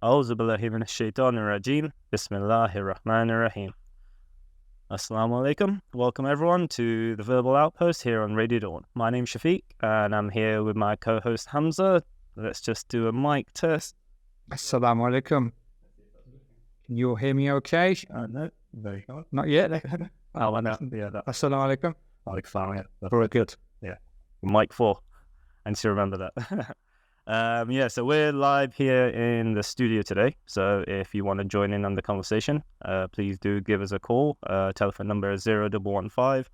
A'udhu billahi minash shaitanir rajeem. Bismillahir rahmanir rahim. Assalamu alaikum. Welcome everyone to the Verbal Outpost here on Radio Dawn. My name's Shafiq and I'm here with my co-host Hamza. Let's just do a mic test. Assalamu alaikum. Can you all hear me okay? No, very good. Not yet. Oh, I know. Yeah, Assalamu alaikum. Very good. Yeah. Mic 4. And to remember that. So we're live here in the studio today. So if you want to join in on the conversation, please do give us a call. Telephone number is 0115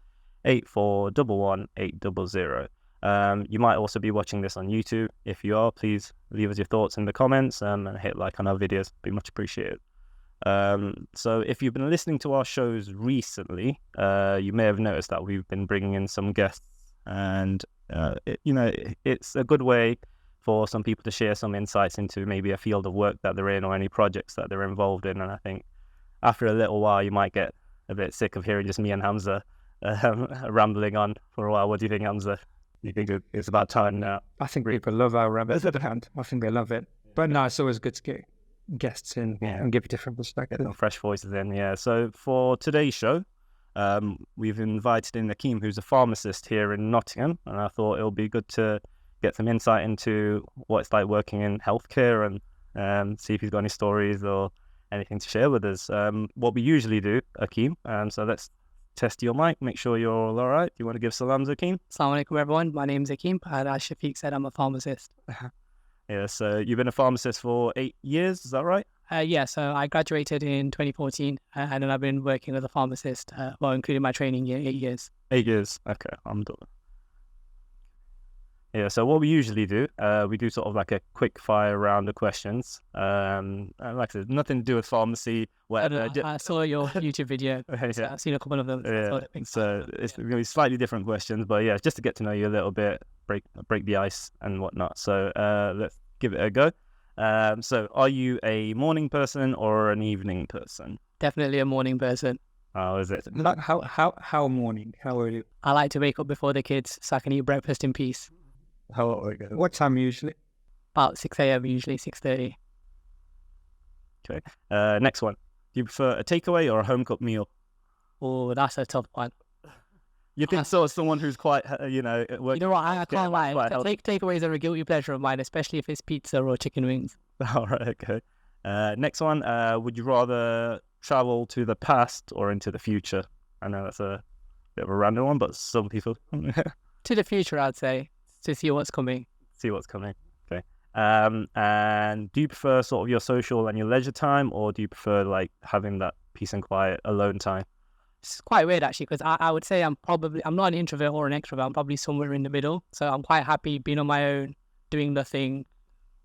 8411 800. You might also be watching this on YouTube. If you are, please leave us your thoughts in the comments and hit like on our videos. Be much appreciated. So if you've been listening to our shows recently, you may have noticed that we've been bringing in some guests, and it's a good way for some people to share some insights into maybe a field of work that they're in or any projects that they're involved in. And I think after a little while, you might get a bit sick of hearing just me and Hamza rambling on for a while. What do you think, Hamza? You think it's about time now? I think people love our rabbits at the hand. I think they love it. But no, it's always good to get guests in and give a different perspective. Some fresh voices in, yeah. So for today's show, we've invited in Akeem, who's a pharmacist here in Nottingham. And I thought it would be good to get some insight into what it's like working in healthcare and see if he's got any stories or anything to share with us. What we usually do, Akeem, so let's test your mic, make sure you're all right. Do you want to give salams, Akeem? Assalamu alaikum everyone, my name's Akeem and as Shafiq said, I'm a pharmacist. Yeah, so you've been a pharmacist for 8 years, is that right? So I graduated in 2014 and then I've been working as a pharmacist, including my training year, 8 years. 8 years, okay, I'm done. Yeah, so what we usually do, we do sort of like a quick fire round of questions. Like I said, nothing to do with pharmacy. I saw your YouTube video. So I've seen a couple of them. So it's going to be slightly different questions, but yeah, just to get to know you a little bit, break the ice and whatnot. So let's give it a go. So are you a morning person or an evening person? Definitely a morning person. Oh, is it? Like how morning? How early? I like to wake up before the kids so I can eat breakfast in peace. What time usually? About 6 a.m. usually, 6:30. Okay. Next one. Do you prefer a takeaway or a home cooked meal? Oh, that's a tough one. You think so? As someone who's quite, working, you know what? I can't lie. Takeaways are a guilty pleasure of mine, especially if it's pizza or chicken wings. All right. Okay. Next one. Would you rather travel to the past or into the future? I know that's a bit of a random one, but some people. To the future, I'd say. To see what's coming. Okay. And do you prefer sort of your social and your leisure time, or do you prefer like having that peace and quiet alone time? It's quite weird actually, because I would say I'm not an introvert or an extrovert. I'm probably somewhere in the middle. So I'm quite happy being on my own, doing nothing,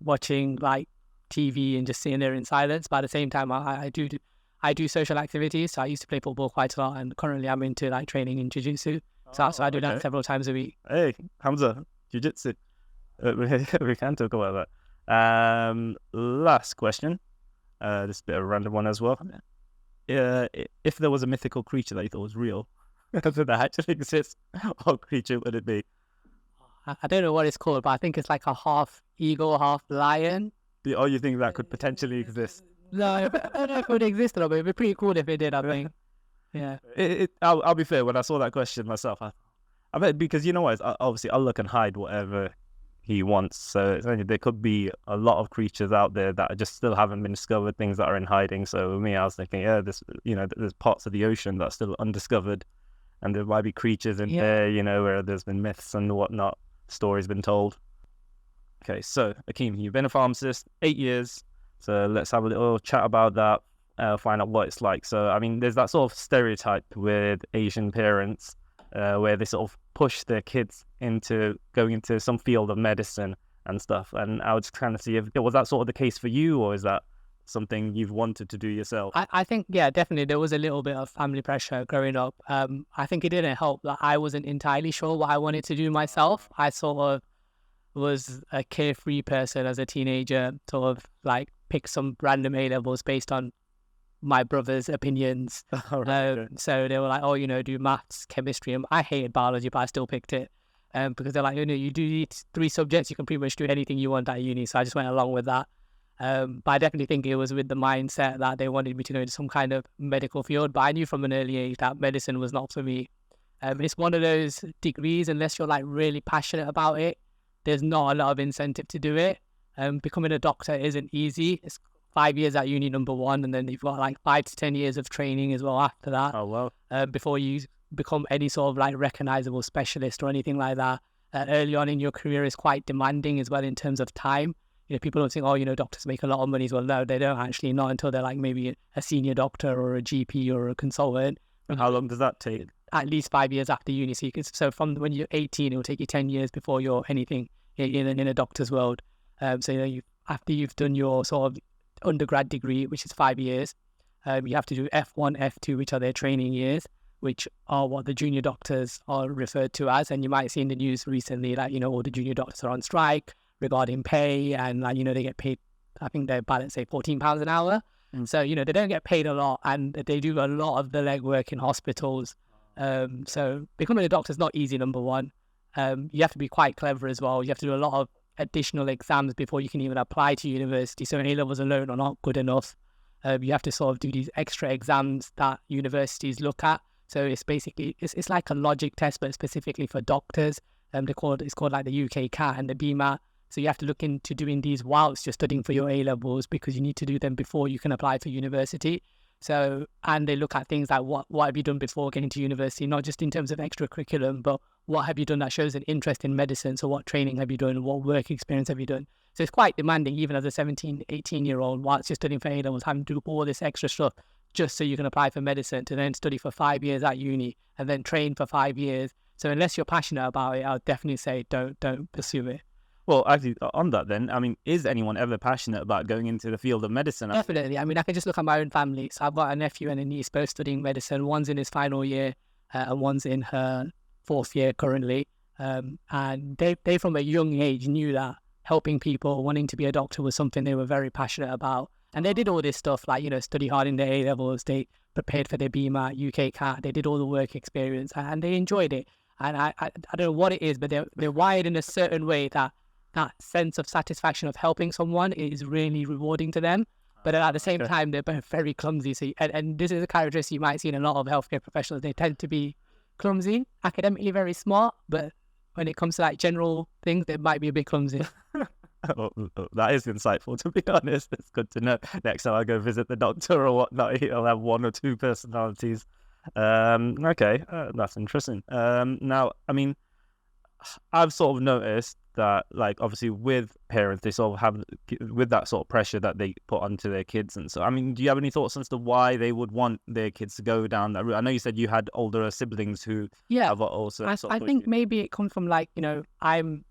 watching like TV and just sitting there in silence. But at the same time, I do social activities. So I used to play football quite a lot, and currently I'm into like training in jiu-jitsu. So I do that several times a week. Hey, Hamza. Jiu-jitsu. We can talk about that. Last question. This is a bit of a random one as well. If there was a mythical creature that you thought was real, that actually exists, what creature would it be? I don't know what it's called, but I think it's like a half eagle, half lion. Oh, you think that could potentially exist? No, I don't know if it would exist or not, but it'd be pretty cool if it did, I think. Yeah. I'll be fair, when I saw that question myself, I bet, because you know what, obviously Allah can hide whatever he wants, so there could be a lot of creatures out there that just still haven't been discovered, things that are in hiding. So with me, I was thinking, there's parts of the ocean that's still undiscovered, and there might be creatures in there, where there's been myths and whatnot, stories been told. Okay, so Akeem, you've been a pharmacist 8 years, so let's have a little chat about that, find out what it's like. So I mean, there's that sort of stereotype with Asian parents where they sort of push their kids into going into some field of medicine and stuff. And I would just kind of see if was that sort of the case for you, or is that something you've wanted to do yourself? I think, yeah, definitely there was a little bit of family pressure growing up. I think it didn't help that I wasn't entirely sure what I wanted to do myself. I sort of was a carefree person as a teenager, sort of like picked some random A-levels based on my brother's opinions. So they were like, do maths, chemistry, and I hated biology, but I still picked it because they're like, you do these 3 subjects, you can pretty much do anything you want at uni. So I just went along with that. But I definitely think it was with the mindset that they wanted me to go into some kind of medical field. But I knew from an early age that medicine was not for me. It's one of those degrees, unless you're like really passionate about it, there's not a lot of incentive to do it. Becoming a doctor isn't easy. It's 5 years at uni, number one, and then you've got like 5 to 10 years of training as well after that. Oh, wow. Before you become any sort of like recognizable specialist or anything like that. Early on in your career is quite demanding as well in terms of time. You know, people don't think, oh, you know, doctors make a lot of money as well. No, they don't actually, not until they're like maybe a senior doctor or a GP or a consultant. And how long does that take? At least 5 years after uni. So from when you're 18, it will take you 10 years before you're anything in a doctor's world. So, you know, after you've done your sort of undergrad degree, which is 5 years, you have to do F1, F2, which are their training years, which are what the junior doctors are referred to as. And you might see in the news recently, like, you know, all the junior doctors are on strike regarding pay, and like, you know, they get paid, I think they're about, let's say, £14 an hour. So, you know, they don't get paid a lot, and they do a lot of the legwork in hospitals. So becoming a doctor is not easy, number one. You have to be quite clever as well. You have to do a lot of additional exams before you can even apply to university. So A-levels alone are not good enough. You have to sort of do these extra exams that universities look at. So it's basically, it's like a logic test, but specifically for doctors. It's called like the UK CAT and the BMAT. So you have to look into doing these whilst you're studying for your A-levels, because you need to do them before you can apply for university. So, and they look at things like what have you done before getting to university, not just in terms of extra curriculum, but what have you done that shows an interest in medicine? So what training have you done? What work experience have you done? So it's quite demanding, even as a 17, 18-year-old, whilst you're studying for A-levels, having to do all this extra stuff just so you can apply for medicine, to then study for 5 years at uni and then train for 5 years. So unless you're passionate about it, I'll definitely say don't pursue it. Well, actually, on that then, I mean, is anyone ever passionate about going into the field of medicine? Definitely. I mean, I can just look at my own family. So I've got a nephew and a niece both studying medicine. One's in his final year and one's in her 4th year currently. And they from a young age knew that helping people, wanting to be a doctor was something they were very passiononate about. And they did all this stuff like, you know, study hard in their A-levels. They prepared for their BMAT, UK CAT. They did all the work experience and they enjoyed it. And I don't know what it is, but they're wired in a certain way that sense of satisfaction of helping someone is really rewarding to them. But at the same time, they're both very clumsy. So, and this is a characteristic you might see in a lot of healthcare professionals. They tend to be clumsy, academically very smart, but when it comes to like general things, they might be a bit clumsy. Oh, that is insightful, to be honest. It's good to know. Next time I go visit the doctor or whatnot, he'll have 1 or 2 personalities. Okay, that's interesting. Now, I mean, I've sort of noticed that, like, obviously with parents, they sort of have, with that sort of pressure that they put onto their kids. And so, I mean, do you have any thoughts as to why they would want their kids to go down that route? I know you said you had older siblings who have also... I think maybe it comes from, like, you know, I'm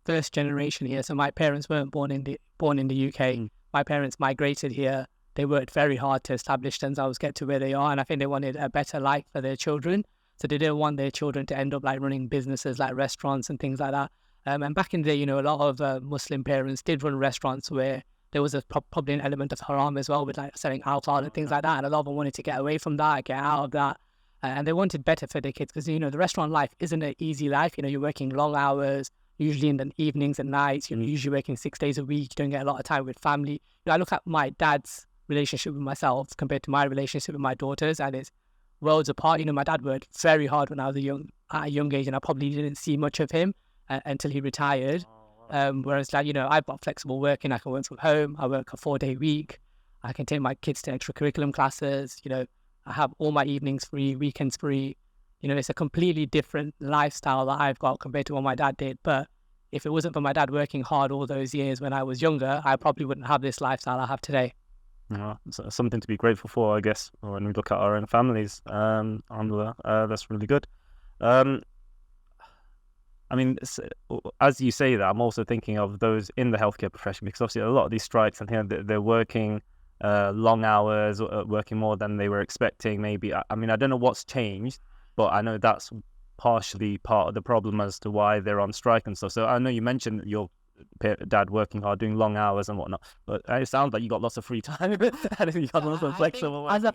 first generation here, so my parents weren't born in the UK. My parents migrated here. They worked very hard to establish themselves, get to where they are, and I think they wanted a better life for their children. So they didn't want their children to end up like running businesses like restaurants and things like that. And back in the day, you know, a lot of Muslim parents did run restaurants where there was probably an element of haram as well, with like selling alcohol and things like that. And a lot of them wanted to get away from that, get out of that. And they wanted better for their kids because, you know, the restaurant life isn't an easy life. You know, you're working long hours, usually in the evenings and nights. You're usually working 6 days a week. You don't get a lot of time with family. You know, I look at my dad's relationship with myself compared to my relationship with my daughters, and it's worlds apart. You know, my dad worked very hard when I was at a young age, and I probably didn't see much of him until he retired. Whereas, like, you know, I've got flexible working. I can work from home. I work a 4-day week. I can take my kids to extracurriculum classes. You know, I have all my evenings free, weekends free. You know, it's a completely different lifestyle that I've got compared to what my dad did. But if it wasn't for my dad working hard all those years when I was younger, I probably wouldn't have this lifestyle I have today. It's something to be grateful for, I guess, when we look at our own families. Alhamdulillah, that's really good. I mean, as you say that, I'm also thinking of those in the healthcare profession, because obviously a lot of these strikes, and they're working long hours, working more than they were expecting. Maybe, I mean, I don't know what's changed, but I know that's partially part of the problem as to why they're on strike and stuff. So I know you mentioned your dad working hard, doing long hours and whatnot, but it sounds like you got lots of free time and you got lots of flexible work. As a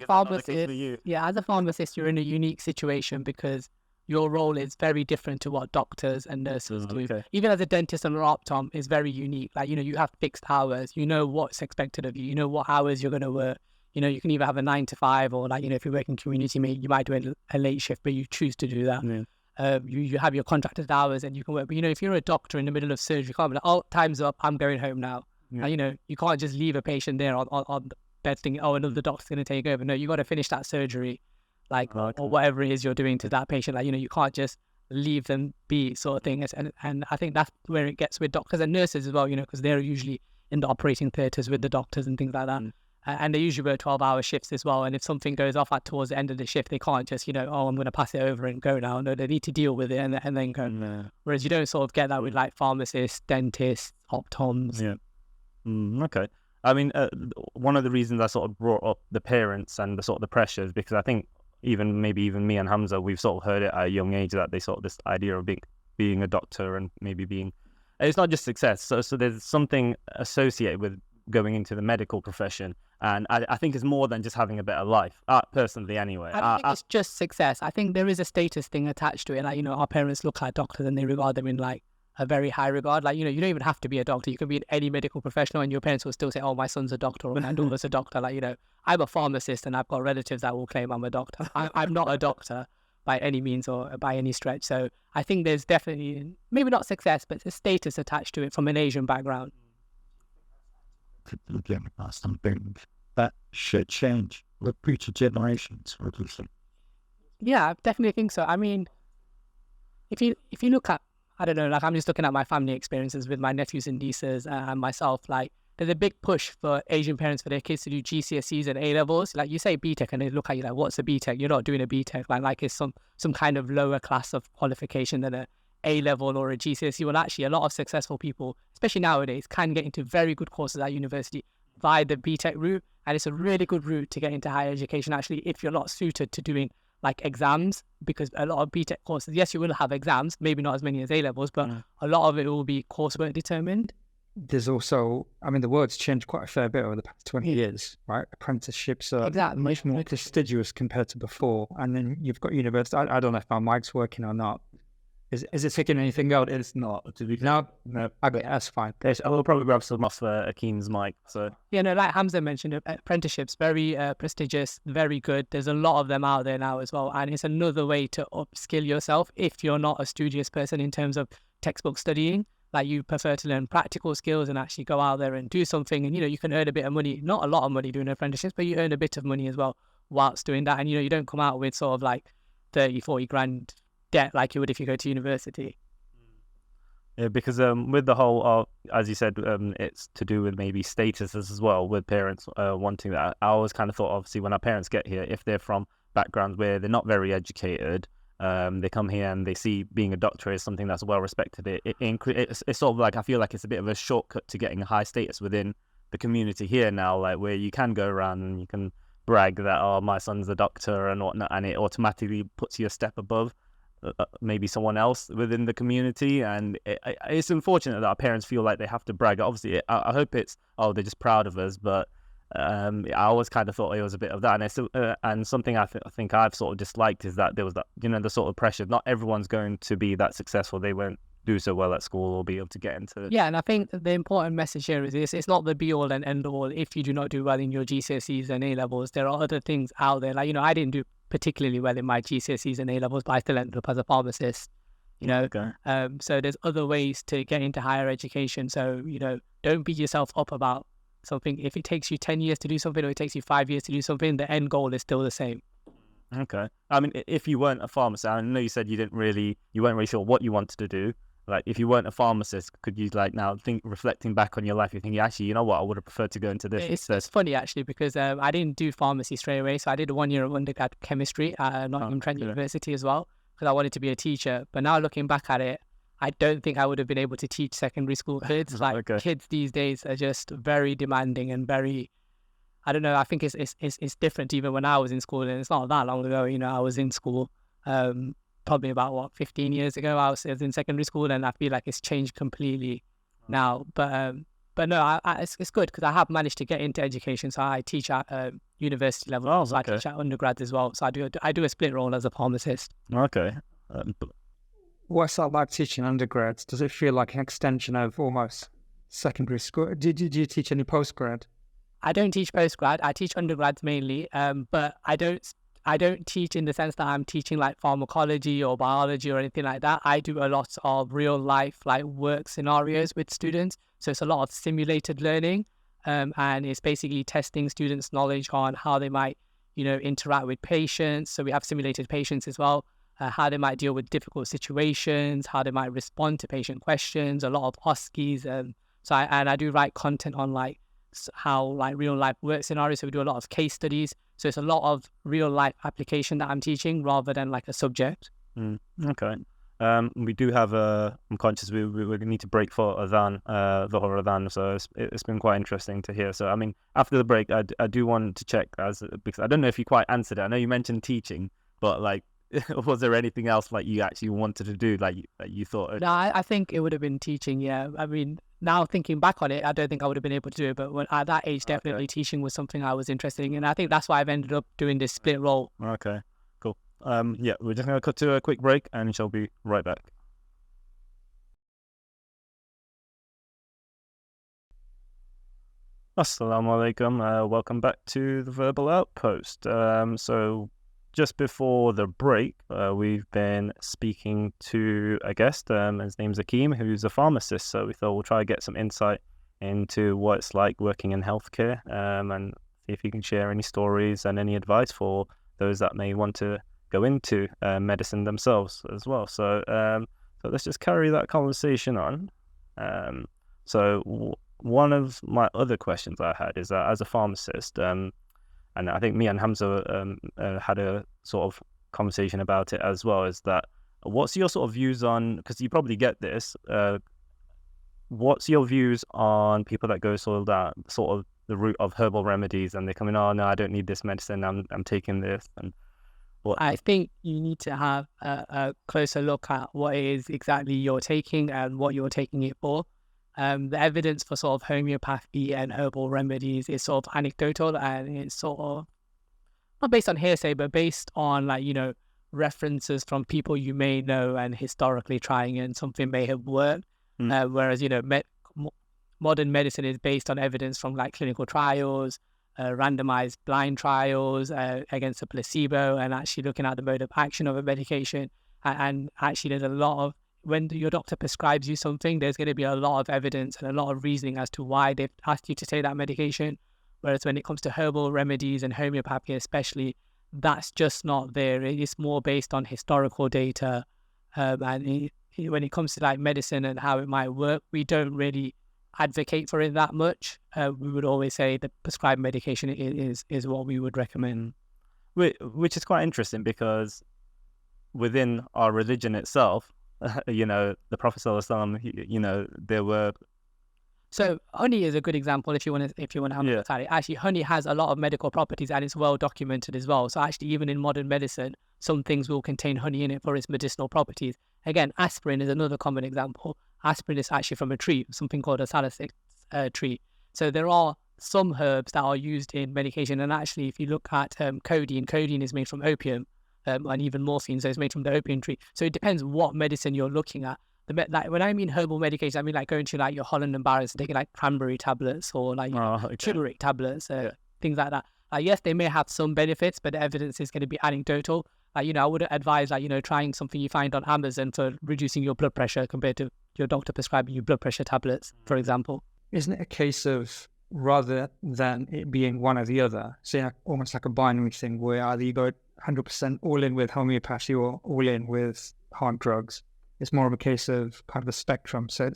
pharmacist, you're in a unique situation because your role is very different to what doctors and nurses do. Okay. Even as a dentist and an optom is very unique. Like, you have fixed hours, what's expected of you, what hours you're going to work. You can either have a 9 to 5 or like, if you work in community, you might do a late shift, but you choose to do that. Yeah. You have your contracted hours and you can work. But, if you're a doctor in the middle of surgery, you can't be like, oh, time's up, I'm going home now. Yeah. You can't just leave a patient there on the bed thinking, oh, another doctor's going to take over. No, you got to finish that surgery, or whatever it is you're doing to that patient. Like, you can't just leave them be, sort of thing. And I think that's where it gets with doctors and nurses as well, because they're usually in the operating theatres with the doctors and things like that. And they usually work 12-hour shifts as well. And if something goes off towards the end of the shift, they can't just, oh, I'm going to pass it over and go now. No, they need to deal with it and then go. No. Whereas you don't sort of get that with like pharmacists, dentists, optoms. Yeah. Okay. I mean, one of the reasons I sort of brought up the parents and the sort of the pressures, because I think maybe even me and Hamza, we've sort of heard it at a young age that they sort of this idea of being a doctor and maybe it's not just success. So there's something associated with going into the medical profession, and I think it's more than just having a better life, personally anyway. I don't think it's just success. I think there is a status thing attached to it. Like, our parents look at doctors and they regard them in like a very high regard. Like, you don't even have to be a doctor. You can be any medical professional and your parents will still say, oh, my son's a doctor or my daughter's a doctor. Like, I'm a pharmacist and I've got relatives that will claim I'm a doctor. I'm not a doctor by any means or by any stretch. So I think there's definitely, maybe not success, but a status attached to it from an Asian background. Something that should change with future generations. Yeah, I definitely think so. I mean, if you look at, I don't know, like I'm just looking at my family experiences with my nephews and nieces and myself, like there's a big push for Asian parents for their kids to do GCSEs and A-levels. Like you say BTEC and they look at you like, what's a BTEC? You're not doing a BTEC. Like it's some kind of lower class of qualification than a A-level or a GCSE. Well, actually, a lot of successful people, especially nowadays, can get into very good courses at university via the BTEC route. And it's a really good route to get into higher education, actually, if you're not suited to doing like exams, because a lot of BTEC courses, yes, you will have exams, maybe not as many as A-levels, but a lot of it will be coursework determined. There's also, I mean, the world's changed quite a fair bit over the past 20 years, right? Apprenticeships are much more prestigious compared to before. And then you've got university. I don't know if my mic's working or not. Is it taking anything out? It's not. No. Okay, that's fine. We'll probably grab some off Akeem's mic. So yeah, no, like Hamza mentioned, apprenticeships, very prestigious, very good. There's a lot of them out there now as well, and it's another way to upskill yourself if you're not a studious person in terms of textbook studying. Like you prefer to learn practical skills and actually go out there and do something, and you can earn a bit of money, not a lot of money doing apprenticeships, but you earn a bit of money as well whilst doing that, and you don't come out with sort of like 30-40 grand debt like you would if you go to university. Yeah, because with the whole, as you said, it's to do with maybe statuses as well, with parents wanting that. I always kind of thought, obviously, when our parents get here, if they're from backgrounds where they're not very educated, they come here and they see being a doctor is something that's well respected. It's sort of like, I feel like it's a bit of a shortcut to getting a high status within the community here now, like where you can go around and you can brag that, oh, my son's a doctor and whatnot, and it automatically puts you a step above maybe someone else within the community. And it's unfortunate that our parents feel like they have to brag. Obviously, I hope it's, oh, they're just proud of us, but I always kind of thought it was a bit of that. And something I think I've sort of disliked is that there was that, the sort of pressure. Not everyone's going to be that successful. They won't do so well at school or be able to get into it. Yeah, and I think the important message here is this: it's not the be all and end all. If you do not do well in your GCSEs and A levels, there are other things out there. Like, I didn't do particularly well in my GCSEs and A levels, but I still ended up as a pharmacist. Okay. So there's other ways to get into higher education. So don't beat yourself up about something. If it takes you 10 years to do something or it takes you 5 years to do something, the end goal is still the same. Okay. I mean, if you weren't a pharmacist, I know you said you weren't really sure what you wanted to do. Like, if you weren't a pharmacist, could you now reflecting back on your life, you think, actually, you know what, I would have preferred to go into this? It's funny, actually, because I didn't do pharmacy straight away. So I did 1 year of undergrad chemistry at Nottingham Trent University as well, because I wanted to be a teacher. But now looking back at it, I don't think I would have been able to teach secondary school kids. Like, kids these days are just very demanding and very, I don't know, I think it's different even when I was in school, and it's not that long ago. I was in school probably about 15 years ago. I was in secondary school, and I feel like it's changed completely now. But no, it's good because I have managed to get into education. So I teach at university level. So I teach at undergrad as well. So I do a split role as a pharmacist. Okay. What's that like teaching undergrads? Does it feel like an extension of almost secondary school? Did you teach any postgrad? I don't teach postgrad. I teach undergrads mainly, but I don't teach in the sense that I'm teaching like pharmacology or biology or anything like that. I do a lot of real life like work scenarios with students. So it's a lot of simulated learning, and it's basically testing students' knowledge on how they might, interact with patients. So we have simulated patients as well, how they might deal with difficult situations, how they might respond to patient questions, a lot of OSCEs. So I do write content on like how like real life work scenarios. So we do a lot of case studies. So it's a lot of real life application that I'm teaching rather than like a subject. Okay. We do have I'm conscious we need to break for Adhan, the horror Adhan. So it's been quite interesting to hear. So I mean, after the break, I do want to check because I don't know if you quite answered it. I know you mentioned teaching, but like, was there anything else like you actually wanted to do, like you thought? No, I think it would have been teaching. Yeah, I mean, now thinking back on it, I don't think I would have been able to do it. But when at that age, definitely teaching was something I was interested in, and I think that's why I've ended up doing this split role. Okay, cool. Yeah, we're just gonna cut to a quick break, and she'll be right back. Assalamu alaikum. Welcome back to the Verbal Outpost. So just before the break, we've been speaking to a guest. His name's Akeem, who's a pharmacist. So we thought we'll try to get some insight into what it's like working in healthcare, and see if he can share any stories and any advice for those that may want to go into medicine themselves as well. So let's just carry that conversation on. One of my other questions I had is that as a pharmacist, and I think me and Hamza had a sort of conversation about it as well, is that what's your sort of views on, because you probably get this, what's your views on people that go sort of the route of herbal remedies, and they come in, oh no, I don't need this medicine, I'm taking this, and what? I think you need to have a closer look at what it is exactly you're taking and what you're taking it for. The evidence for sort of homeopathy and herbal remedies is sort of anecdotal, and it's sort of not based on hearsay, but based on like, references from people you may know and historically trying it, and something may have worked. Whereas, modern medicine is based on evidence from like clinical trials, randomized blind trials against a placebo, and actually looking at the mode of action of a medication. And actually there's a lot of, when your doctor prescribes you something, there's going to be a lot of evidence and a lot of reasoning as to why they've asked you to take that medication. Whereas when it comes to herbal remedies and homeopathy especially, that's just not there. It's more based on historical data. When it comes to like medicine and how it might work, we don't really advocate for it that much. We would always say the prescribed medication is what we would recommend. Which is quite interesting, because within our religion itself, the Prophet ﷺ, there were. So honey is a good example if you want to have a look at it. Actually, honey has a lot of medical properties, and it's well documented as well. So actually, even in modern medicine, some things will contain honey in it for its medicinal properties. Again, aspirin is another common example. Aspirin is actually from a tree, something called a salicylic tree. So there are some herbs that are used in medication. And actually, if you look at codeine is made from opium, and even morphine, so it's made from the opium tree. So it depends what medicine you're looking at. Like when I mean herbal medication, I mean like going to like your Holland and Barrett's, taking like cranberry tablets or like turmeric tablets, things like that. Yes, they may have some benefits, but the evidence is going to be anecdotal. I wouldn't advise trying something you find on Amazon for reducing your blood pressure compared to your doctor prescribing you blood pressure tablets, for example. Isn't it a case of, rather than it being one or the other, say almost like a binary thing where either you go 100% all in with homeopathy or all in with hard drugs? It's more of a case of kind of a spectrum. So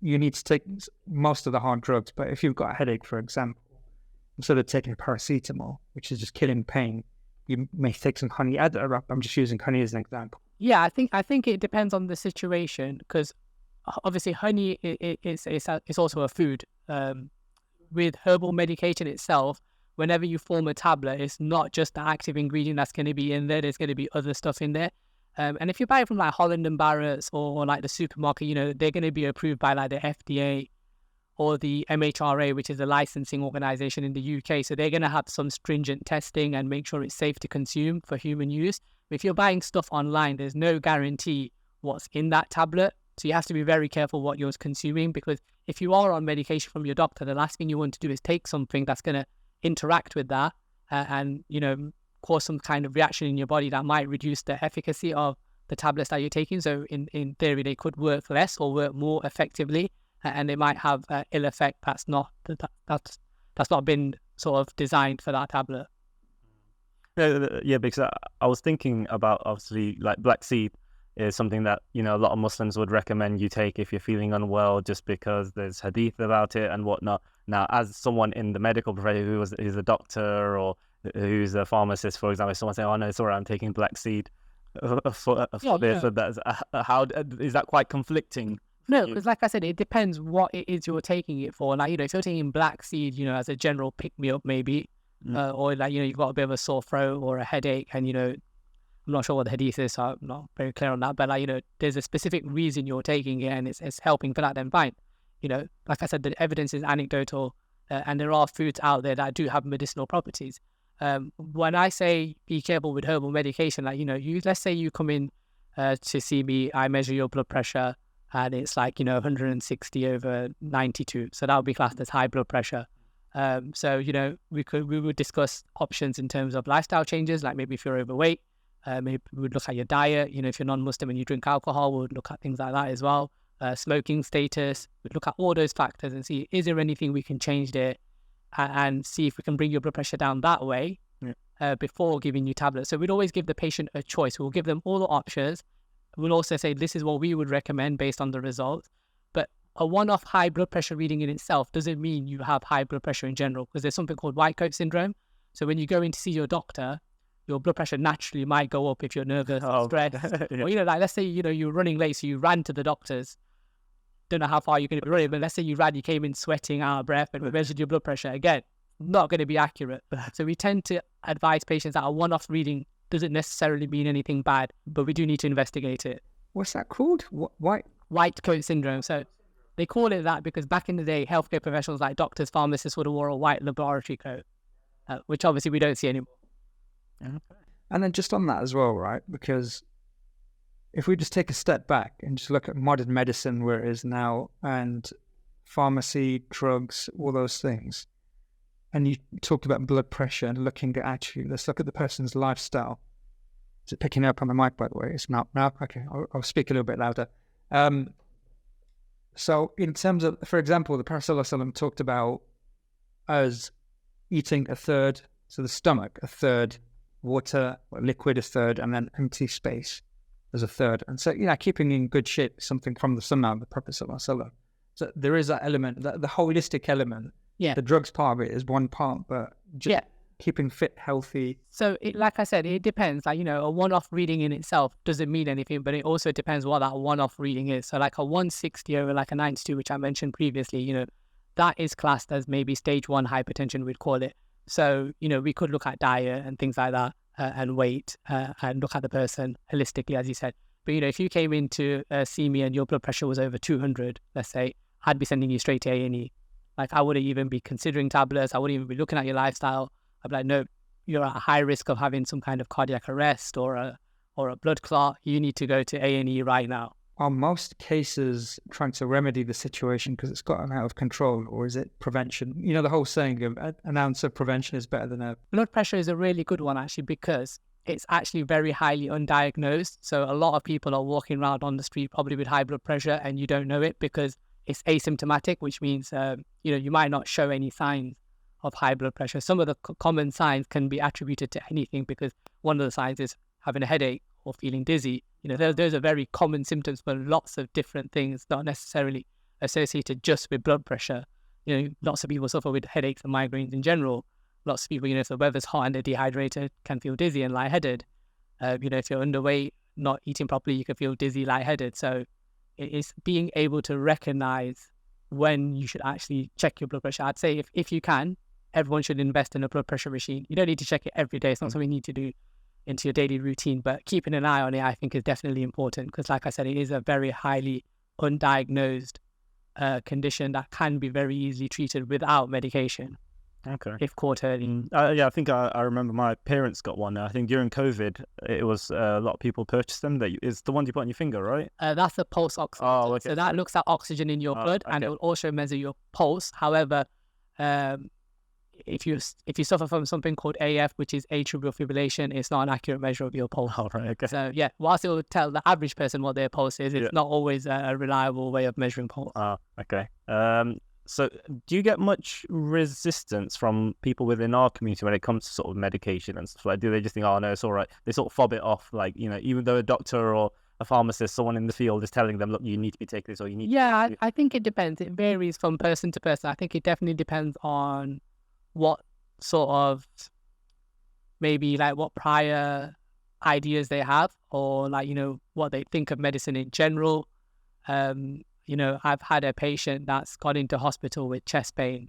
you need to take most of the hard drugs, but if you've got a headache, for example, instead of taking paracetamol, which is just killing pain, you may take some honey. I'm just using honey as an example. Yeah, I think it depends on the situation, because obviously honey it's also a food. With herbal medication itself, whenever you form a tablet, it's not just the active ingredient that's going to be in there. There's going to be other stuff in there. And if you buy it from like Holland and Barrett's or like the supermarket, they're going to be approved by like the FDA or the MHRA, which is a licensing organization in the UK. So they're going to have some stringent testing and make sure it's safe to consume for human use. If you're buying stuff online, there's no guarantee what's in that tablet. So you have to be very careful what you're consuming, because if you are on medication from your doctor, the last thing you want to do is take something that's going to interact with that and, you know, cause some kind of reaction in your body that might reduce the efficacy of the tablets that you're taking. So in theory, they could work less or work more effectively, and they might have ill effect that's not been sort of designed for that tablet. Yeah, because I was thinking about, obviously, like black seed is something that, you know, a lot of Muslims would recommend you take if you're feeling unwell, just because there's hadith about it and whatnot. Now, as someone in the medical profession who's a doctor or who's a pharmacist, for example, someone saying, "Oh no, it's all right, I'm taking black seed for this," that's how is that quite conflicting? No, because like I said, it depends what it is you're taking it for. Like, you know, if you're taking black seed, you know, as a general pick me up, maybe, or like, you know, you've got a bit of a sore throat or a headache, and, you know, I'm not sure what the hadith is, so I'm not very clear on that. But, like, you know, there's a specific reason you're taking it, and it's helping for that, then fine. You know, like I said, the evidence is anecdotal, and there are foods out there that do have medicinal properties. When I say be careful with herbal medication, like, you know, let's say you come in to see me, I measure your blood pressure, and it's like, you know, 160 over 92. So that would be classed as high blood pressure. So, you know, we would discuss options in terms of lifestyle changes, like maybe if you're overweight, maybe we would look at your diet. You know, if you're non-Muslim and you drink alcohol, we would look at things like that as well. Smoking status, we'd look at all those factors and see, is there anything we can change there, and see if we can bring your blood pressure down that way before giving you tablets. So we'd always give the patient a choice. We'll give them all the options. We'll also say, this is what we would recommend based on the results. But a one-off high blood pressure reading in itself doesn't mean you have high blood pressure in general, because there's something called white coat syndrome. So when you go in to see your doctor, your blood pressure naturally might go up if you're nervous or stressed. Or, you know, like, let's say, you know, you're running late, so you ran to the doctor's. Don't know how far you're going to be running, but let's say you came in sweating, out of breath, and we measured your blood pressure. Again, not going to be accurate. So we tend to advise patients that a one-off reading doesn't necessarily mean anything bad, but we do need to investigate it. What's that called? White coat syndrome. So they call it that because back in the day, healthcare professionals like doctors, pharmacists would have wore a white laboratory coat, which obviously we don't see anymore. And then just on that as well, right? Because if we just take a step back and just look at modern medicine where it is now, and pharmacy, drugs, all those things, and you talked about blood pressure and looking at, actually, let's look at the person's lifestyle. Is it picking up on the mic, by the way? It's not. No? Okay, I'll speak a little bit louder. So in terms of, for example, the Prophet ﷺ talked about us eating a third, so the stomach, a third, water, or liquid, a third, and then empty space as a third. And so, you know, keeping in good shape is something from the Sunnah of the Prophet ﷺ. So there is that element, the holistic element. Yeah. The drugs part of it is one part, but just keeping fit, healthy. So, like I said, it depends. Like, you know, a one-off reading in itself doesn't mean anything, but it also depends what that one-off reading is. So like a 160 over like a 92, which I mentioned previously, you know, that is classed as maybe stage 1 hypertension, we'd call it. So, you know, we could look at diet and things like that, and weight, and look at the person holistically, as you said. But, you know, if you came in to see me and your blood pressure was over 200, let's say, I'd be sending you straight to A&E. Like, I wouldn't even be considering tablets. I wouldn't even be looking at your lifestyle. I'd be like, no, you're at a high risk of having some kind of cardiac arrest or a blood clot. You need to go to A&E right now. Are most cases trying to remedy the situation because it's gotten out of control, or is it prevention? You know, the whole saying of an ounce of prevention is better than a... Blood pressure is a really good one, actually, because it's actually very highly undiagnosed. So a lot of people are walking around on the street probably with high blood pressure, and you don't know it because it's asymptomatic, which means, you know, you might not show any signs of high blood pressure. Some of the common signs can be attributed to anything, because one of the signs is having a headache or feeling dizzy. You know, those are very common symptoms for lots of different things, not necessarily associated just with blood pressure. You know, lots of people suffer with headaches and migraines in general. Lots of people, you know, if the weather's hot and they're dehydrated, can feel dizzy and lightheaded. You know, if you're underweight, not eating properly, you can feel dizzy, lightheaded. So it's being able to recognize when you should actually check your blood pressure. I'd say if you can, everyone should invest in a blood pressure machine. You don't need to check it every day. It's not something you need to do into your daily routine, but keeping an eye on it, I think, is definitely important, because like I said, it is a very highly undiagnosed condition that can be very easily treated without medication Okay. if caught early. Yeah, I think I remember my parents got one. I think during COVID, it was a lot of people purchased them. It's the one you put on your finger, right? That's a pulse oximeter. Oh, okay. So that looks at oxygen in your blood, and okay. it will also measure your pulse. However, if you suffer from something called AF, which is atrial fibrillation, it's not an accurate measure of your pulse. Oh, right, okay. So yeah, whilst it will tell the average person what their pulse is, it's not always a reliable way of measuring pulse. Oh, okay. So do you get much resistance from people within our community when it comes to sort of medication and stuff? Like, do they just think, oh no, it's all right? They sort of fob it off, like, you know, even though a doctor or a pharmacist, someone in the field is telling them, look, you need to be taking this, or you need to... I think it depends. It varies from person to person. I think it definitely depends on what sort of, maybe like what prior ideas they have, or like, you know, what they think of medicine in general. You know, I've had a patient that's gone into hospital with chest pain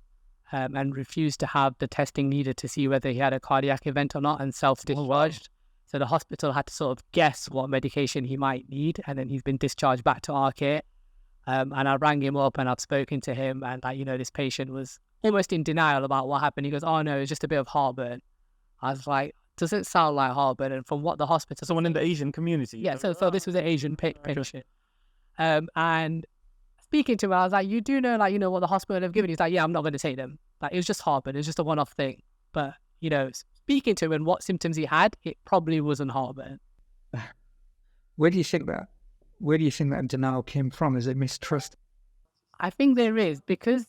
and refused to have the testing needed to see whether he had a cardiac event or not, and self-discharged. So the hospital had to sort of guess what medication he might need, and then he's been discharged back to our care. And I rang him up and I've spoken to him, and like, you know, this patient was almost in denial about what happened. He goes, oh no, it's just a bit of heartburn. I was like, does it sound like heartburn? And from what the hospital... Someone in the Asian community? Yeah, so this was an Asian patient. And speaking to him, I was like, you do know, like, you know, what the hospital have given? He's like, yeah, I'm not going to take them. Like, it was just heartburn. It was just a one-off thing. But, you know, speaking to him and what symptoms he had, it probably wasn't heartburn. Where do you think that denial came from? Is it mistrust? I think there is, because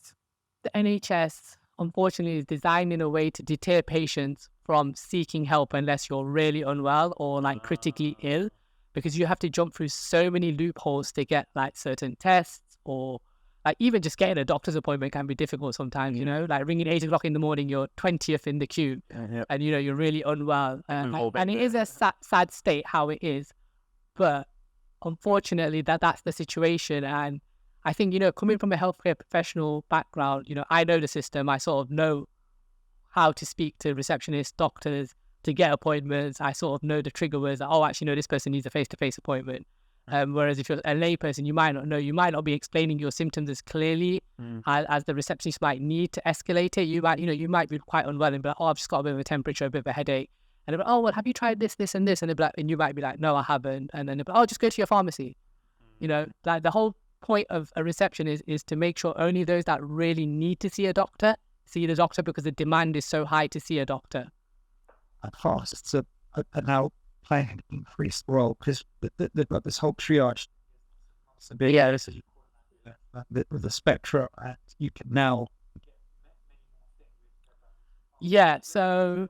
the NHS, unfortunately, is designed in a way to deter patients from seeking help unless you're really unwell or like critically ill, because you have to jump through so many loopholes to get like certain tests, or like even just getting a doctor's appointment can be difficult sometimes, you know, like ringing 8 o'clock in the morning, you're 20th in the queue, and you know, you're really unwell. And it is a sad state how it is, but unfortunately that's the situation. And I think, you know, coming from a healthcare professional background, you know, I know the system. I sort of know how to speak to receptionists, doctors, to get appointments. I sort of know the trigger words, like, oh, actually, no, this person needs a face-to-face appointment. Whereas if you're a lay person, you might not know. You might not be explaining your symptoms as clearly as the receptionist might need to escalate it. You might be quite unwell and be like, oh, I've just got a bit of a temperature, a bit of a headache. And they'll be like, oh, well, have you tried this, this, and this? And you might be like, no, I haven't. And then they'll be like, oh, just go to your pharmacy. You know, like the whole point of a reception is to make sure only those that really need to see a doctor see the doctor, because the demand is so high to see a doctor. And pharmacists are now playing an increased role, because they've got this whole triage. Yeah, this is the spectrum, and you can now. Yeah, so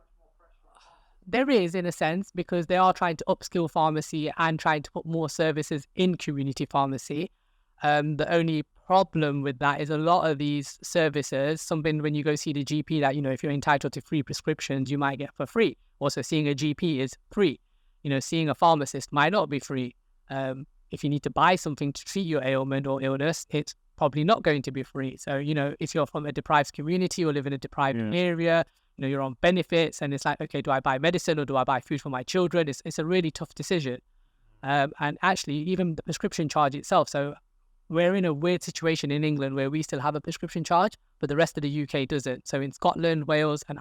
there is, in a sense, because they are trying to upskill pharmacy and trying to put more services in community pharmacy. The only problem with that is a lot of these services, something when you go see the GP, that, you know, if you're entitled to free prescriptions, you might get for free. Also, seeing a GP is free. You know, seeing a pharmacist might not be free. If you need to buy something to treat your ailment or illness, it's probably not going to be free. So, you know, if you're from a deprived community or live in a deprived area, you know, you're on benefits, and it's like, okay, do I buy medicine or do I buy food for my children? It's a really tough decision. And actually, even the prescription charge itself. So we're in a weird situation in England where we still have a prescription charge, but the rest of the UK doesn't. So in Scotland, Wales, and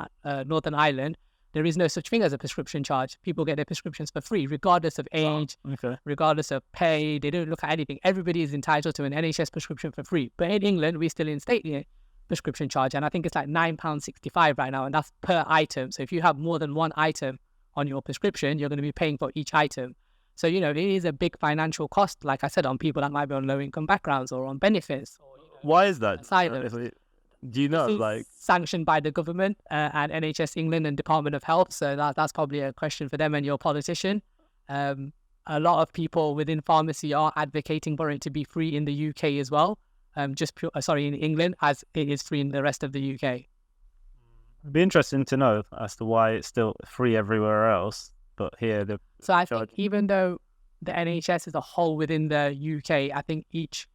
Northern Ireland, there is no such thing as a prescription charge. People get their prescriptions for free, regardless of age, regardless of pay. They don't look at anything. Everybody is entitled to an NHS prescription for free. But in England, we still instate the prescription charge, and I think it's like £9.65 right now, and that's per item. So if you have more than one item on your prescription, you're going to be paying for each item. So, you know, it is a big financial cost, like I said, on people that might be on low-income backgrounds or on benefits. Or, you know, why is that? Asylum. Do you know, like... sanctioned by the government and NHS England and Department of Health, so that's probably a question for them and your politician. A lot of people within pharmacy are advocating for it to be free in the UK as well, in England, as it is free in the rest of the UK. It'd be interesting to know as to why it's still free everywhere else, but here the... So I think even though the NHS as a whole within the UK, I think each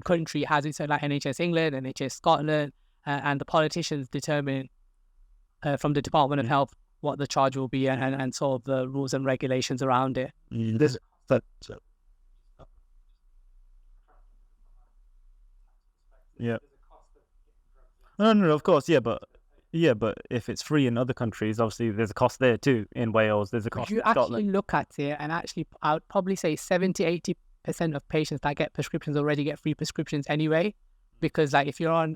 country has its own, like NHS England, NHS Scotland, and the politicians determine from the Department of Health what the charge will be and sort of the rules and regulations around it. Yeah. No, of course, but if it's free in other countries, obviously there's a cost there too. In Wales, there's a cost. If you in actually Scotland. look at it, and actually, I would probably say 70-80% of patients that get prescriptions already get free prescriptions anyway. Because like if you're on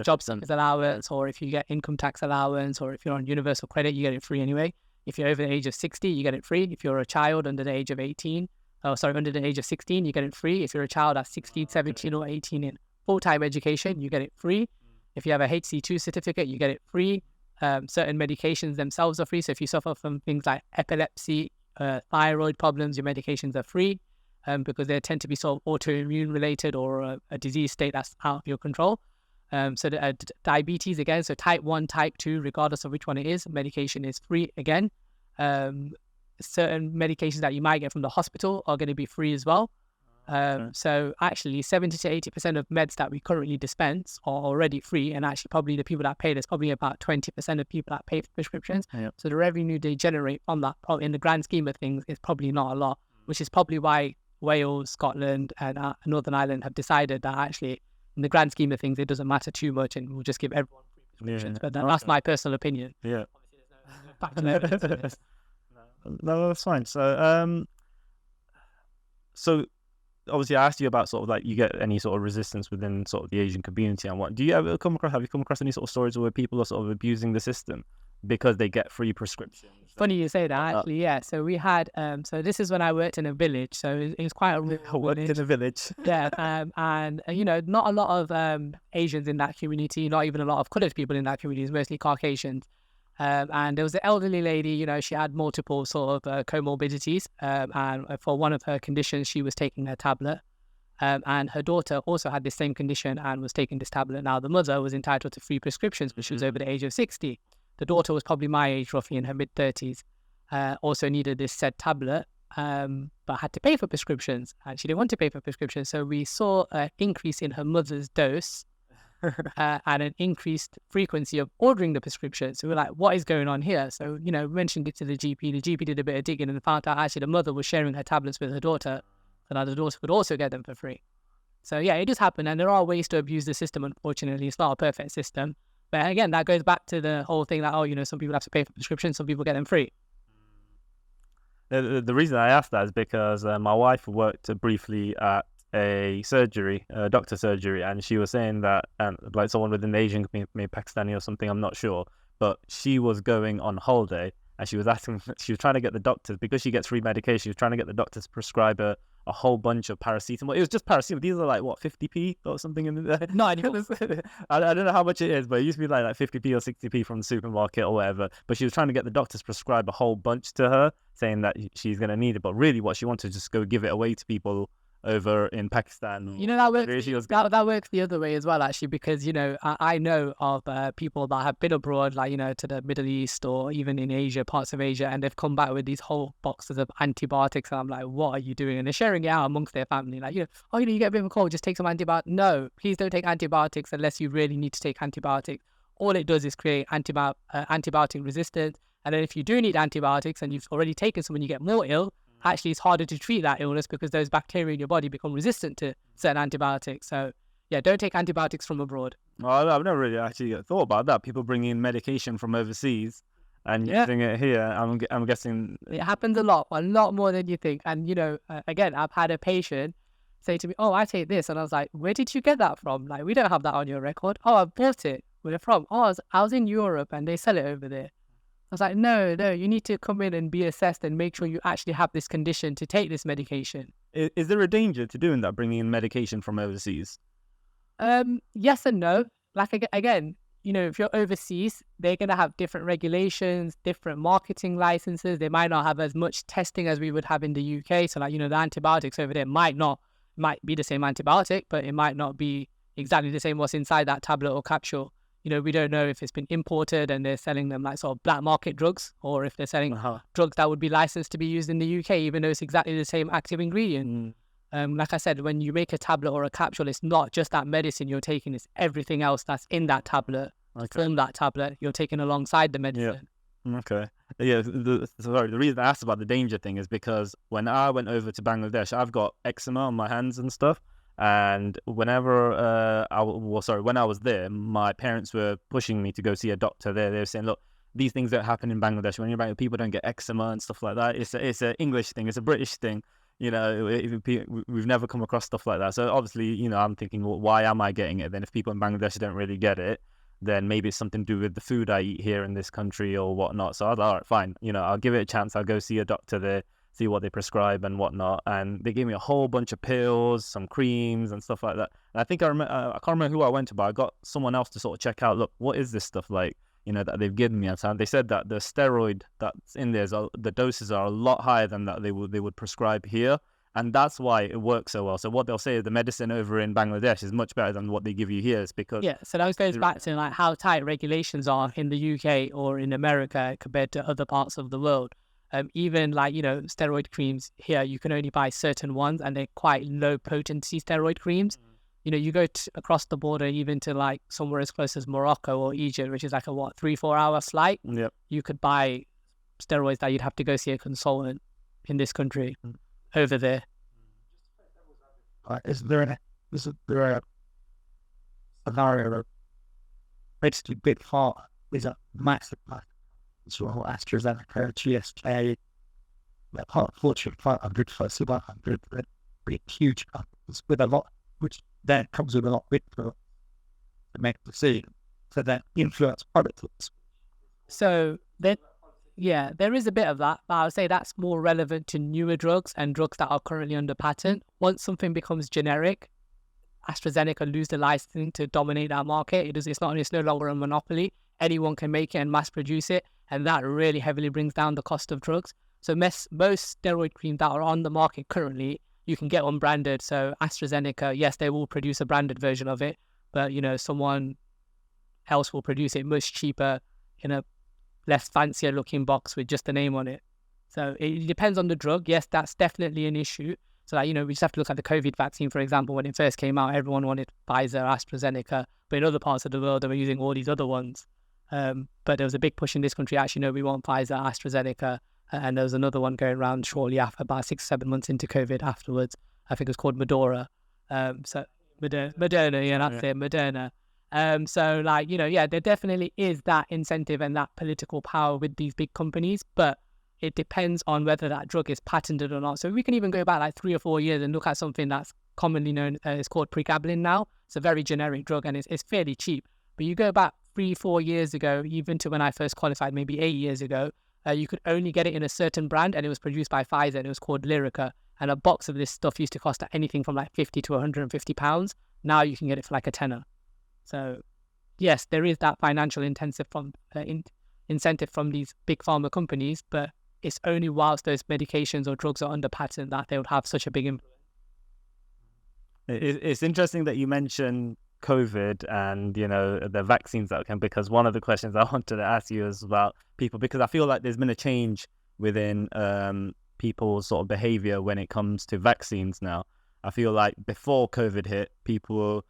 job seekers allowance, or if you get income tax allowance, or if you're on universal credit, you get it free anyway. If you're over the age of 60, you get it free. If you're a child under the age of 18, under the age of 16, you get it free. If you're a child at 16, 17 or 18 in full-time education, you get it free. If you have a HC2 certificate, you get it free. Certain medications themselves are free. So if you suffer from things like epilepsy, thyroid problems, your medications are free because they tend to be sort of autoimmune related or a disease state that's out of your control. So diabetes again, so type 1, type 2, regardless of which one it is, medication is free again. Certain medications that you might get from the hospital are going to be free as well. So actually 70-80% of meds that we currently dispense are already free, and actually probably the people that pay, there's probably about 20% of people that pay for prescriptions. So the revenue they generate from that, in the grand scheme of things, is probably not a lot, which is probably why Wales, Scotland and Northern Ireland have decided that actually in the grand scheme of things it doesn't matter too much and we'll just give everyone free prescriptions. But that's my personal opinion. Yeah. Obviously there's no factual evidence for this. No, that's fine. So obviously I asked you about sort of like you get any sort of resistance within sort of the Asian community and what. Have you come across any sort of stories where people are sort of abusing the system because they get free prescriptions? Funny you say that, actually, yeah. So we had, so this is when I worked in a village, so it was quite a rural Worked in a village. Yeah, and you know, not a lot of Asians in that community, not even a lot of coloured people in that community, it's mostly Caucasians. And there was an elderly lady, you know, she had multiple sort of comorbidities, and for one of her conditions, she was taking her tablet. And her daughter also had the same condition and was taking this tablet. Now, the mother was entitled to free prescriptions, but she was over the age of 60. The daughter was probably my age, roughly in her mid-30s, also needed this said tablet, but had to pay for prescriptions, and she didn't want to pay for prescriptions. So we saw an increase in her mother's dose and an increased frequency of ordering the prescription. So we're like, what is going on here? So, you know, we mentioned it to the GP. The GP did a bit of digging and found out actually the mother was sharing her tablets with her daughter, so that the daughter could also get them for free. So yeah, it does happen, and there are ways to abuse the system, unfortunately. It's not a perfect system. But again, that goes back to the whole thing that, oh, you know, some people have to pay for prescriptions, some people get them free. The reason I asked that is because my wife worked briefly at a surgery, doctor surgery, and she was saying that, like someone within the Asian community, maybe Pakistani or something, I'm not sure, but she was going on holiday and she was trying to get the doctors, because she gets free medication, she was trying to get the doctors to prescribe her a whole bunch of paracetamol. It was just paracetamol. These are like, what, 50p or something in there? No idea. I don't know how much it is, but it used to be like 50p or 60p from the supermarket or whatever. But she was trying to get the doctors to prescribe a whole bunch to her, saying that she's going to need it. But really what she wanted to just go give it away to people over in Pakistan. You know, that works the other way as well, actually, because, you know, I know of people that have been abroad, like, you know, to the Middle East or even in Asia, parts of Asia, and they've come back with these whole boxes of antibiotics, and I'm like, what are you doing? And they're sharing it out amongst their family, like, you know, oh, you know, you get a bit of a cold, just take some antibiotics. No, please don't take antibiotics unless you really need to take antibiotics. All it does is create antibiotic resistance, and then if you do need antibiotics and you've already taken some and you get more ill, actually it's harder to treat that illness because those bacteria in your body become resistant to certain antibiotics. So yeah, don't take antibiotics from abroad. Well, I've never really actually thought about that. People bringing in medication from overseas and using it here. I'm guessing it happens a lot more than you think. And, you know, again, I've had a patient say to me, oh, I take this. And I was like, where did you get that from? Like, we don't have that on your record. Oh, I bought it. Where from? Oh, I was in Europe and they sell it over there. I was like, no, you need to come in and be assessed and make sure you actually have this condition to take this medication. Is there a danger to doing that, bringing in medication from overseas? Yes and no. Like, again, you know, if you're overseas, they're going to have different regulations, different marketing licenses. They might not have as much testing as we would have in the UK. So, like, you know, the antibiotics over there might be the same antibiotic, but it might not be exactly the same what's inside that tablet or capsule. You know, we don't know if it's been imported and they're selling them like sort of black market drugs, or if they're selling drugs that would be licensed to be used in the UK, even though it's exactly the same active ingredient. Like I said, when you make a tablet or a capsule, it's not just that medicine you're taking, it's everything else that's in that tablet, from that tablet, you're taking alongside the medicine. Yeah. Okay. Yeah, the reason I asked about the danger thing is because when I went over to Bangladesh, I've got eczema on my hands and stuff. And whenever when I was there, my parents were pushing me to go see a doctor there. They were saying, look, these things don't happen in Bangladesh. When you're Bangladesh, people don't get eczema and stuff like that. It's an English thing. It's a British thing. You know, we've never come across stuff like that. So obviously, you know, I'm thinking, well, why am I getting it? Then if people in Bangladesh don't really get it, then maybe it's something to do with the food I eat here in this country or whatnot. So I was like, all right, fine. You know, I'll give it a chance. I'll go see a doctor there, see what they prescribe and whatnot. And they gave me a whole bunch of pills, some creams and stuff like that. And I think I can't remember who I went to, but I got someone else to sort of check out, look, what is this stuff like, you know, that they've given me. And they said that the steroid that's in there, the doses are a lot higher than that they would prescribe here. And that's why it works so well. So what they'll say is the medicine over in Bangladesh is much better than what they give you here. It's because... Yeah, so that goes back to like how tight regulations are in the UK or in America compared to other parts of the world. Even like, you know, steroid creams here, you can only buy certain ones and they're quite low potency steroid creams. You know, you go across the border even to like somewhere as close as Morocco or Egypt, which is like a 3-4 hour flight. Yep. You could buy steroids that you'd have to go see a consultant in this country over there. Is there a scenario where basically Big Pharma is a massive market? So AstraZeneca, GSK, Fortune 500, FTSE 100, pretty huge companies with a lot, which then comes with a lot of influence to make the decision. So that influence politics. So then, yeah, there is a bit of that, but I would say that's more relevant to newer drugs and drugs that are currently under patent. Once something becomes generic, AstraZeneca lose the licensing to dominate that market. It's no longer a monopoly. Anyone can make it and mass produce it, and that really heavily brings down the cost of drugs. So most steroid creams that are on the market currently, you can get unbranded. So AstraZeneca, yes, they will produce a branded version of it, but you know, someone else will produce it much cheaper in a less fancier looking box with just the name on it. So it depends on the drug. Yes, that's definitely an issue. So that, you know, we just have to look at the COVID vaccine, for example. When it first came out, everyone wanted Pfizer, AstraZeneca, but in other parts of the world, they were using all these other ones. But there was a big push in this country, actually, no, we want Pfizer, AstraZeneca, and there was another one going around shortly after, about 6-7 months into COVID afterwards. I think it was called Moderna. So Moderna, yeah, that's it, Moderna. So like, you know, yeah, there definitely is that incentive and that political power with these big companies, but it depends on whether that drug is patented or not. So we can even go back like 3 or 4 years and look at something that's commonly known, it's called pregabalin now. It's a very generic drug and it's fairly cheap. But you go back 3-4 years ago, even to when I first qualified, maybe 8 years ago, you could only get it in a certain brand and it was produced by Pfizer and it was called Lyrica. And a box of this stuff used to cost anything from like 50 to 150 pounds. Now you can get it for like a tenner. So yes, there is that financial incentive from these big pharma companies, but it's only whilst those medications or drugs are under patent that they would have such a big influence. It's interesting that you mentioned COVID and, you know, the vaccines that can, because one of the questions I wanted to ask you is about people, because I feel like there's been a change within people's sort of behavior when it comes to vaccines now. I feel like before COVID hit, people,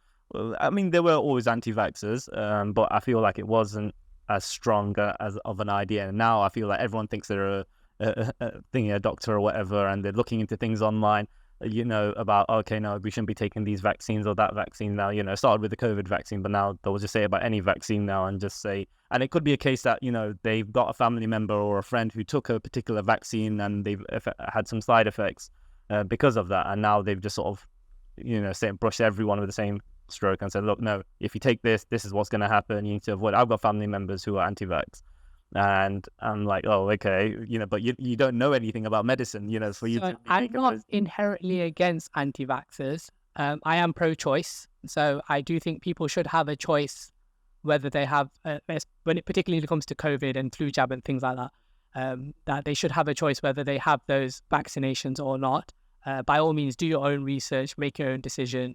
I mean, there were always anti-vaxxers, but I feel like it wasn't as strong as of an idea. And now I feel like everyone thinks they're a doctor or whatever, and they're looking into things online, you know, about, okay, no, we shouldn't be taking these vaccines or that vaccine now. You know, it started with the COVID vaccine, but now they'll just say about any vaccine now and just say, and it could be a case that, you know, they've got a family member or a friend who took a particular vaccine and they've had some side effects because of that. And now they've just sort of, you know, brushed everyone with the same stroke and said, look, no, if you take this is what's going to happen. You need to avoid. I've got family members who are anti-vax. And I'm like, oh, okay, you know, but you don't know anything about medicine, you know, for you to... I'm not inherently against anti-vaxxers. I am pro-choice. So I do think people should have a choice whether they have, when it particularly comes to COVID and flu jab and things like that, that they should have a choice whether they have those vaccinations or not. By all means, do your own research, make your own decision.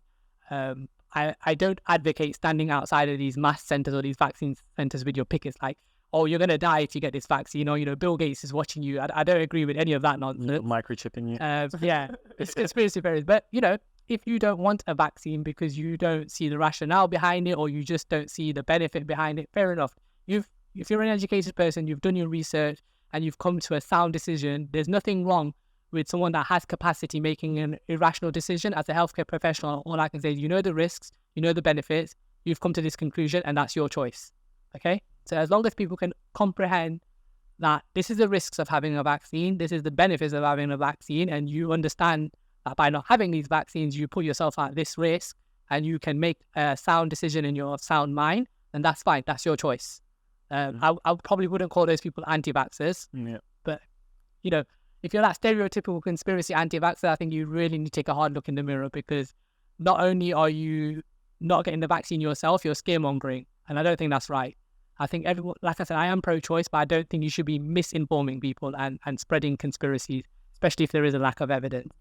I don't advocate standing outside of these mass centers or these vaccine centers with your pickets like, oh, you're going to die if you get this vaccine, or, you know, Bill Gates is watching you. I don't agree with any of that nonsense. Microchipping you. Yeah, it's conspiracy theories. But, you know, if you don't want a vaccine because you don't see the rationale behind it or you just don't see the benefit behind it, fair enough. If you're an educated person, you've done your research and you've come to a sound decision, there's nothing wrong with someone that has capacity making an irrational decision. As a healthcare professional, all I can say is, you know the risks, you know the benefits, you've come to this conclusion, and that's your choice. Okay? So as long as people can comprehend that this is the risks of having a vaccine, this is the benefits of having a vaccine, and you understand that by not having these vaccines, you put yourself at this risk, and you can make a sound decision in your sound mind, then that's fine. That's your choice. I probably wouldn't call those people anti-vaxxers, but, you know, if you're that stereotypical conspiracy anti-vaxxer, I think you really need to take a hard look in the mirror, because not only are you not getting the vaccine yourself, you're scaremongering, and I don't think that's right. I think everyone, like I said, I am pro-choice, but I don't think you should be misinforming people and spreading conspiracies, especially if there is a lack of evidence.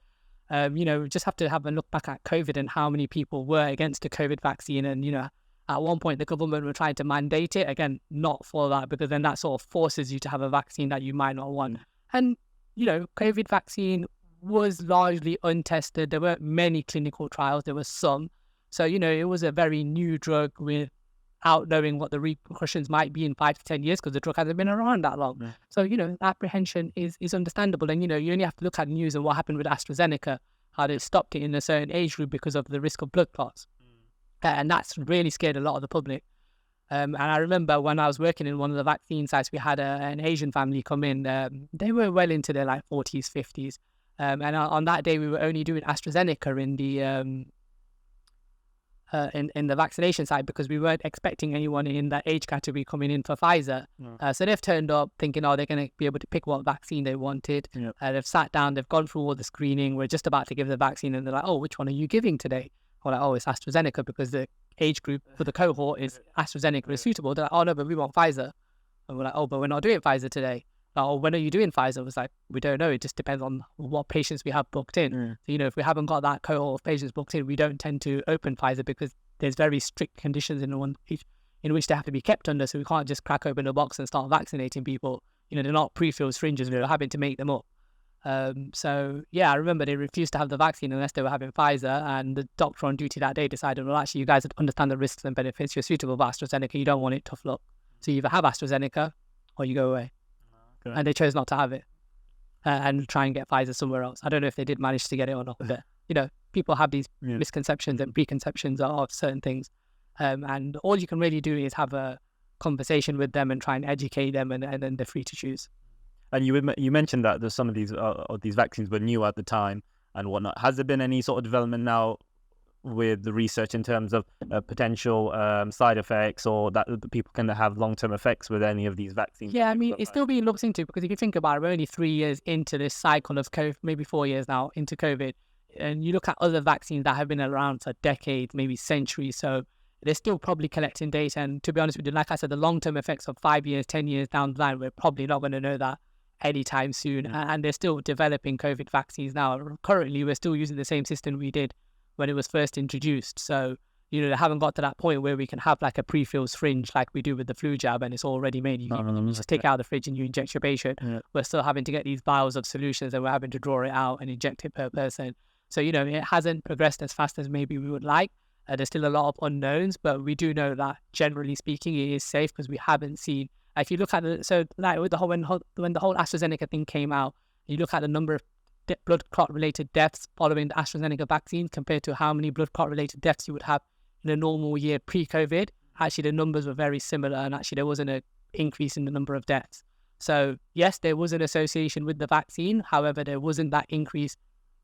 You know, we just have to have a look back at COVID and how many people were against the COVID vaccine. And, you know, at one point the government were trying to mandate it. Again, not for that, because then that sort of forces you to have a vaccine that you might not want. And, you know, COVID vaccine was largely untested. There weren't many clinical trials. There were some. So, you know, it was a very new drug without knowing what the repercussions might be in 5 to 10 years, because the drug hasn't been around that long. Yeah. So, you know, apprehension is understandable. And, you know, you only have to look at the news and what happened with AstraZeneca, how they stopped it in a certain age group because of the risk of blood clots. And that's really scared a lot of the public. And I remember when I was working in one of the vaccine sites, we had an Asian family come in. They were well into their like 40s, 50s. And on that day, we were only doing AstraZeneca in the vaccination side, because we weren't expecting anyone in that age category coming in for Pfizer. So they've turned up thinking, oh, they're going to be able to pick what vaccine they wanted. They've sat down, they've gone through all the screening. We're just about to give the vaccine, and they're like, oh, which one are you giving today? We're like, oh, it's AstraZeneca, because the age group for the cohort is AstraZeneca is suitable. They're like, oh, no, but we want Pfizer. And we're like, oh, but we're not doing Pfizer today. Like, oh, when are you doing Pfizer? It was like, we don't know. It just depends on what patients we have booked in. So, you know, if we haven't got that cohort of patients booked in, we don't tend to open Pfizer, because there's very strict conditions in which they have to be kept under. So we can't just crack open a box and start vaccinating people. You know, they're not pre-filled syringes. We're having to make them up. So, yeah, I remember they refused to have the vaccine unless they were having Pfizer, and the doctor on duty that day decided, well, actually, you guys understand the risks and benefits. You're suitable for AstraZeneca. You don't want it, tough luck. So you either have AstraZeneca or you go away. Okay. And they chose not to have it and try and get Pfizer somewhere else. I don't know if they did manage to get it or not, but, you know, people have these misconceptions and preconceptions of certain things. And all you can really do is have a conversation with them and try and educate them, and then they're free to choose. And you mentioned that there's some of these vaccines were new at the time and whatnot. Has there been any sort of development now with the research in terms of potential side effects, or that people can have long-term effects with any of these vaccines? Yeah, I mean, it's still being looked into, because if you think about it, we're only 3 years into this cycle of COVID, maybe 4 years now into COVID. And you look at other vaccines that have been around for decades, maybe centuries. So they're still probably collecting data. And to be honest with you, like I said, the long-term effects of 5 years, 10 years down the line, we're probably not going to know that anytime soon. And they're still developing COVID vaccines now. Currently, we're still using the same system we did when it was first introduced. So, you know, they haven't got to that point where we can have like a pre-filled syringe like we do with the flu jab, and it's already made. You just take it out of the fridge and you inject your patient. We're still having to get these vials of solutions, and we're having to draw it out and inject it per person. So, you know, it hasn't progressed as fast as maybe we would like. There's still a lot of unknowns, but we do know that generally speaking, it is safe, because we haven't seen. If you look at like with the whole when the whole AstraZeneca thing came out, you look at the number of blood clot related deaths following the AstraZeneca vaccine compared to how many blood clot related deaths you would have in a normal year pre-COVID. Actually, the numbers were very similar, and actually there wasn't an increase in the number of deaths. So yes, there was an association with the vaccine. However, there wasn't that increase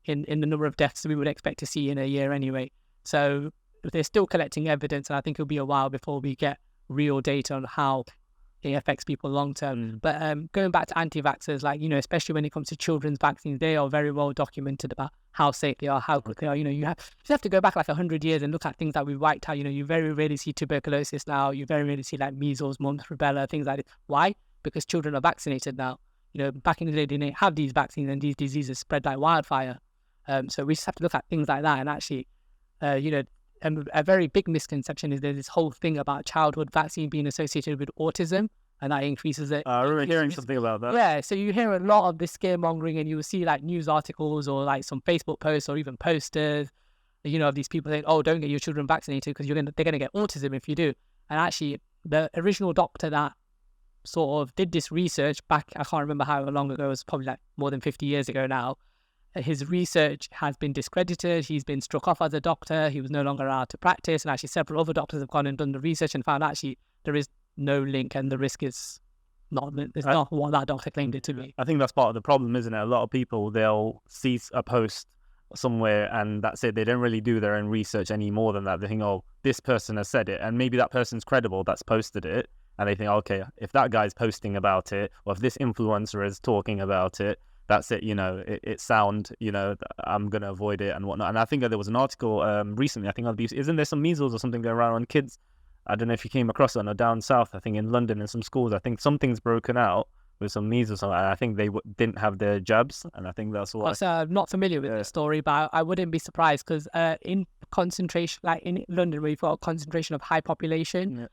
in the number of deaths we would expect to see in a year anyway. So they're still collecting evidence, and I think it'll be a while before we get real data on how it affects people long term. But going back to anti-vaxxers, like, you know, especially when it comes to children's vaccines, they are very well documented about how safe they are, how good they are. You know, you have to go back like 100 years and look at things that we wiped out. You know, you very rarely see tuberculosis now. You very rarely see like measles, mumps, rubella, things like this. Why? Because children are vaccinated now. You know, back in the day, they didn't have these vaccines, and these diseases spread like wildfire. So we just have to look at things like that. And actually, you know, a very big misconception is there's this whole thing about childhood vaccine being associated with autism, and that increases it. I remember hearing something about that. Yeah, so you hear a lot of this scaremongering, and you will see like news articles or like some Facebook posts or even posters, you know, of these people saying, oh, don't get your children vaccinated because they're going to get autism if you do. And actually, the original doctor that sort of did this research back, I can't remember how long ago, it was probably like more than 50 years ago now, his research has been discredited. He's been struck off as a doctor. He was no longer allowed to practice. And actually several other doctors have gone and done the research and found actually there is no link and the risk is not what that doctor claimed it to be. I think that's part of the problem, isn't it? A lot of people, they'll see a post somewhere and that's it. They don't really do their own research any more than that. They think, oh, this person has said it, and maybe that person's credible that's posted it, and they think, okay, if that guy's posting about it, or if this influencer is talking about it, that's it, it's sound, I'm going to avoid it and whatnot. And I think that there was an article recently, I think isn't there some measles or something going around on kids? I don't know if you came across it, or down south, I think in London in some schools, I think something's broken out with some measles, and I think they didn't have their jabs, and I think that's what. I'm not familiar with the story, but I wouldn't be surprised because in concentration, like in London, where you've got a concentration of high population,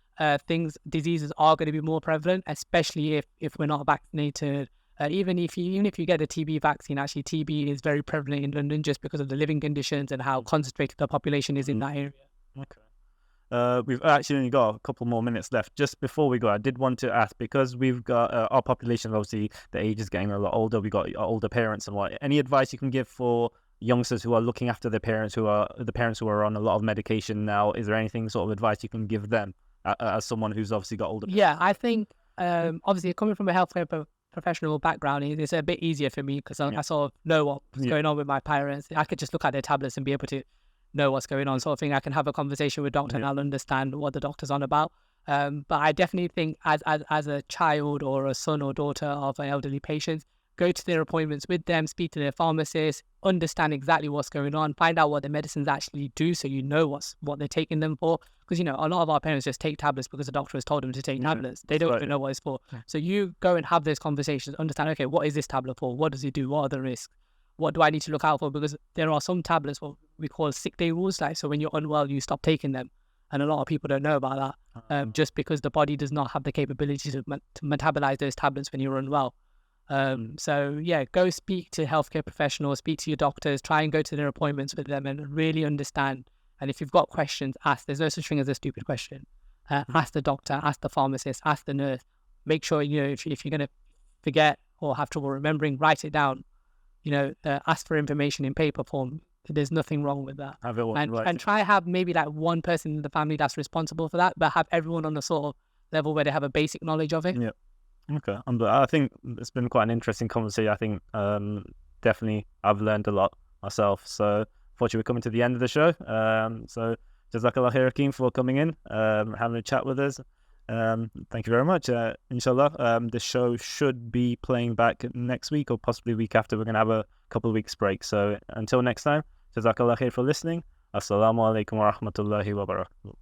diseases are going to be more prevalent, especially if we're not vaccinated. Even if you get a TB vaccine, actually TB is very prevalent in London just because of the living conditions and how concentrated the population is in that area. Okay. We've actually only got a couple more minutes left. Just before we go, I did want to ask, because we've got our population, obviously the age is getting a lot older. We've got older parents and what. Any advice you can give for youngsters who are looking after their parents, who are on a lot of medication now? Is there anything sort of advice you can give them as someone who's obviously got older parents? Yeah, I think obviously coming from a healthcare professional background, it's a bit easier for me because I sort of know what's going on with my parents. I could just look at their tablets and be able to know what's going on, sort of thing. I can have a conversation with doctor and I'll understand what the doctor's on about. But I definitely think as a child or a son or daughter of an elderly patient, go to their appointments with them, speak to their pharmacist, understand exactly what's going on, find out what the medicines actually do so you know what they're taking them for. Because, a lot of our parents just take tablets because the doctor has told them to take tablets. They don't even know what it's for. So you go and have those conversations, understand, okay, what is this tablet for? What does it do? What are the risks? What do I need to look out for? Because there are some tablets, what we call sick day rules. Like, so when you're unwell, you stop taking them. And a lot of people don't know about that, just because the body does not have the capability to metabolize those tablets when you're unwell. So yeah, go speak to healthcare professionals, speak to your doctors, try and go to their appointments with them and really understand. And if you've got questions, ask. There's no such thing as a stupid question. Ask the doctor, ask the pharmacist, ask the nurse. Make sure, if you're going to forget or have trouble remembering, write it down. Ask for information in paper form. There's nothing wrong with that. Have it right. And try have maybe like one person in the family that's responsible for that, but have everyone on a sort of level where they have a basic knowledge of it. Yeah. Okay. I think it's been quite an interesting conversation. I think definitely I've learned a lot myself. So fortunately we're coming to the end of the show. So Jazakallah khair, Hakeem, for coming in, having a chat with us. Thank you very much. Inshallah, the show should be playing back next week or possibly week after. We're going to have a couple of weeks break. So until next time, Jazakallah khair for listening. Assalamu alaikum wa rahmatullahi wa barakatuh.